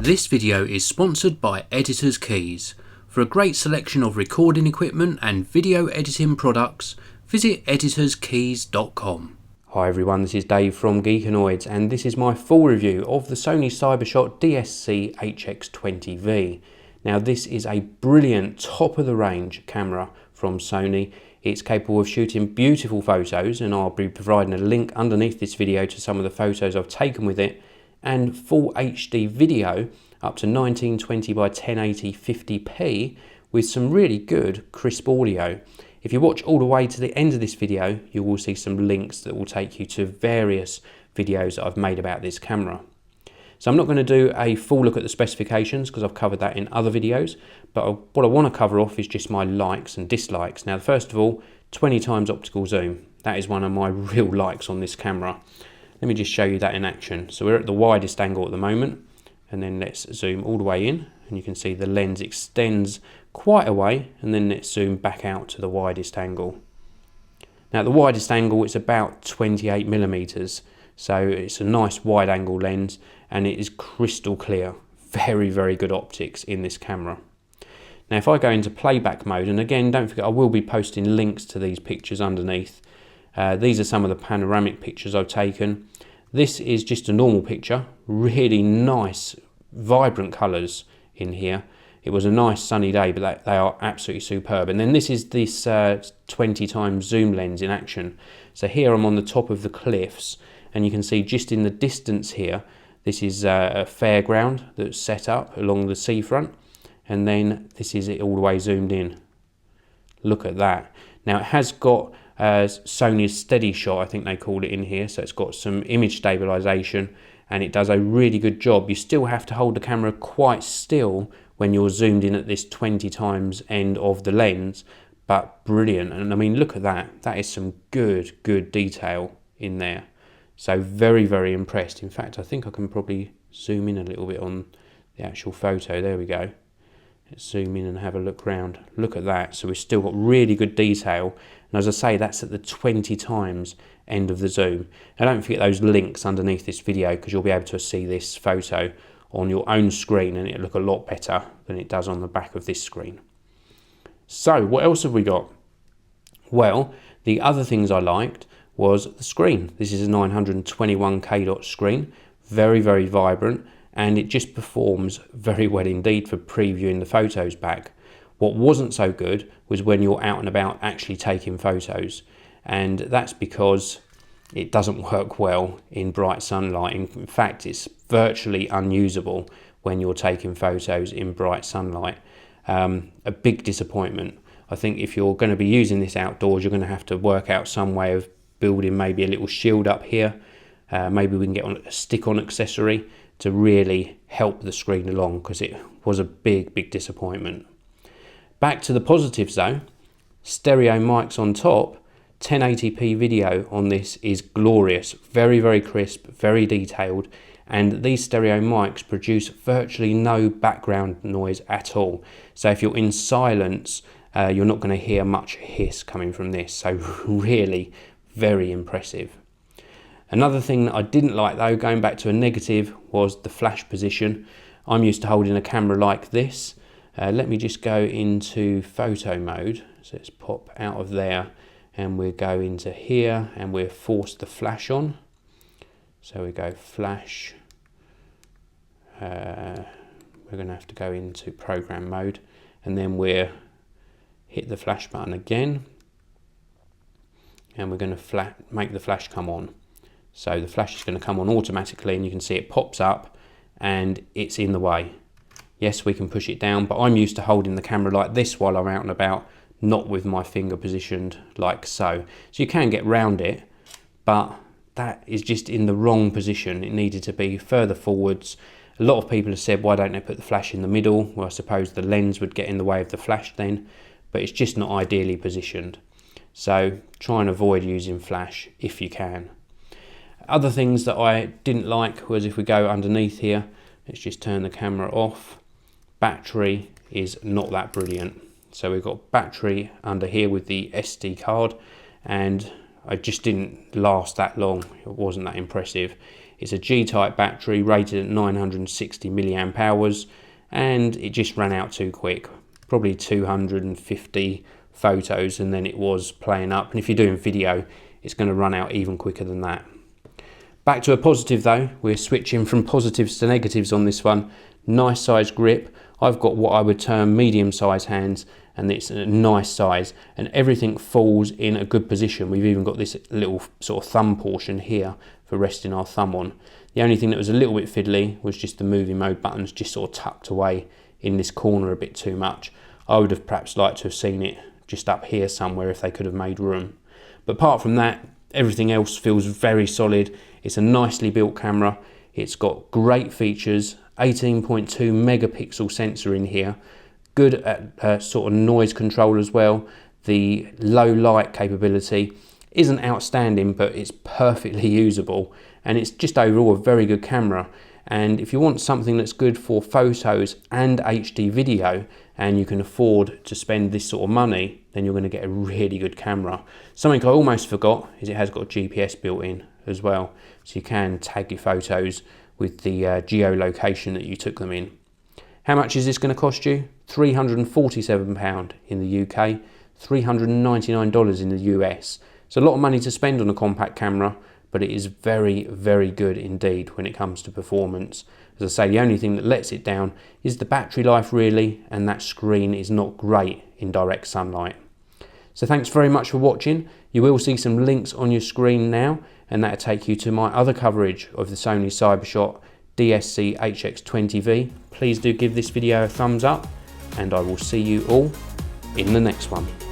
This video is sponsored by Editor's Keys. For a great selection of recording equipment and video editing products, visit editorskeys.com. Hi everyone, this is Dave from Geekanoids and this is my full review of the Sony Cybershot DSC-HX20V. Now this is a brilliant top of the range camera from Sony. It's capable of shooting beautiful photos and I'll be providing a link underneath this video to some of the photos I've taken with it, and full HD video up to 1920 by 1080 50p with some really good crisp audio. If you watch all the way to the end of this video, you will see some links that will take you to various videos that I've made about this camera. So I'm not going to do a full look at the specifications because I've covered that in other videos, but what I want to cover off is just my likes and dislikes. Now first of all, 20 times optical zoom. That is one of my real likes on this camera. Let me just show you that in action. So we're at the widest angle at the moment, and then let's zoom all the way in, and you can see the lens extends quite a way, and then let's zoom back out to the widest angle. Now at the widest angle it's about 28mm, so it's a nice wide angle lens and it is crystal clear. Very, very good optics in this camera. Now if I go into playback mode, and again don't forget I will be posting links to these pictures underneath. These are some of the panoramic pictures I've taken. This is just a normal picture, really nice vibrant colours in here. It was a nice sunny day, but they are absolutely superb. And then this is this 20 times zoom lens in action. So here I'm on the top of the cliffs, and you can see just in the distance here, this is a fairground that's set up along the seafront, and then this is it all the way zoomed in. Look at that. Now it has got Sony's steady shot, I think they call it in here, so it's got some image stabilization and it does a really good job. You still have to hold the camera quite still when you're zoomed in at this 20 times end of the lens, but brilliant. And I mean, look at that, that is some good detail in there. So very, very impressed. In fact, I think I can probably zoom in a little bit on the actual photo. There we go. Let's zoom in and have a look round. Look at that. So we've still got really good detail. And as I say, that's at the 20 times end of the zoom. Now don't forget those links underneath this video because you'll be able to see this photo on your own screen and it'll look a lot better than it does on the back of this screen. So what else have we got? Well, the other things I liked was the screen. This is a 921K dot screen. Very, very vibrant. And it just performs very well indeed for previewing the photos back. What wasn't so good was when you're out and about actually taking photos, and that's because it doesn't work well in bright sunlight. In fact, it's virtually unusable when you're taking photos in bright sunlight. A big disappointment. I think if you're going to be using this outdoors, you're going to have to work out some way of building maybe a little shield up here. Maybe we can get on a stick-on accessory to really help the screen along, because it was a big disappointment. Back to the positives though, stereo mics on top, 1080p video on this is glorious, very crisp, very detailed, and these stereo mics produce virtually no background noise at all. So if you're in silence, you're not going to hear much hiss coming from this, so really very impressive. Another thing that I didn't like though, going back to a negative, was the flash position. I'm used to holding a camera like this. Let me just go into photo mode. So let's pop out of there and we'll go into here and we'll force the flash on. So we go flash. We're going to have to go into program mode and then we'll hit the flash button again. And we're going to make the flash come on. So the flash is going to come on automatically and you can see it pops up and it's in the way. Yes, we can push it down, but I'm used to holding the camera like this while I'm out and about, not with my finger positioned like so. So you can get round it, but that is just in the wrong position. It needed to be further forwards. A lot of people have said, why don't they put the flash in the middle? Well, I suppose the lens would get in the way of the flash then, but it's just not ideally positioned. So try and avoid using flash if you can. Other things that I didn't like was if we go underneath here, let's just turn the camera off. Battery is not that brilliant. So we've got battery under here with the SD card and it just didn't last that long. It wasn't that impressive. It's a G-type battery rated at 960 milliamp hours, and it just ran out too quick. Probably 250 photos and then it was playing up, and if you're doing video it's going to run out even quicker than that. Back to a positive though, we're switching from positives to negatives on this one. Nice size grip. I've got what I would term medium size hands, and it's a nice size and everything falls in a good position. We've even got this little sort of thumb portion here for resting our thumb on. The only thing that was a little bit fiddly was just the movie mode buttons just sort of tucked away in this corner a bit too much. I would have perhaps liked to have seen it just up here somewhere if they could have made room. But apart from that, everything else feels very solid. It's a nicely built camera. It's got great features, 18.2 megapixel sensor in here, good at sort of noise control as well. The low light capability isn't outstanding, but it's perfectly usable, and it's just overall a very good camera. And if you want something that's good for photos and HD video, and you can afford to spend this sort of money, then you're going to get a really good camera. Something I almost forgot is it has got GPS built in as well, so you can tag your photos with the geolocation that you took them in. How much is this going to cost you? £347 in the UK, $399 in the US. It's a lot of money to spend on a compact camera, but it is very, very good indeed when it comes to performance. As I say, the only thing that lets it down is the battery life really, and that screen is not great in direct sunlight. So thanks very much for watching. You will see some links on your screen now, and that'll take you to my other coverage of the Sony Cybershot DSC-HX20V. Please do give this video a thumbs up, and I will see you all in the next one.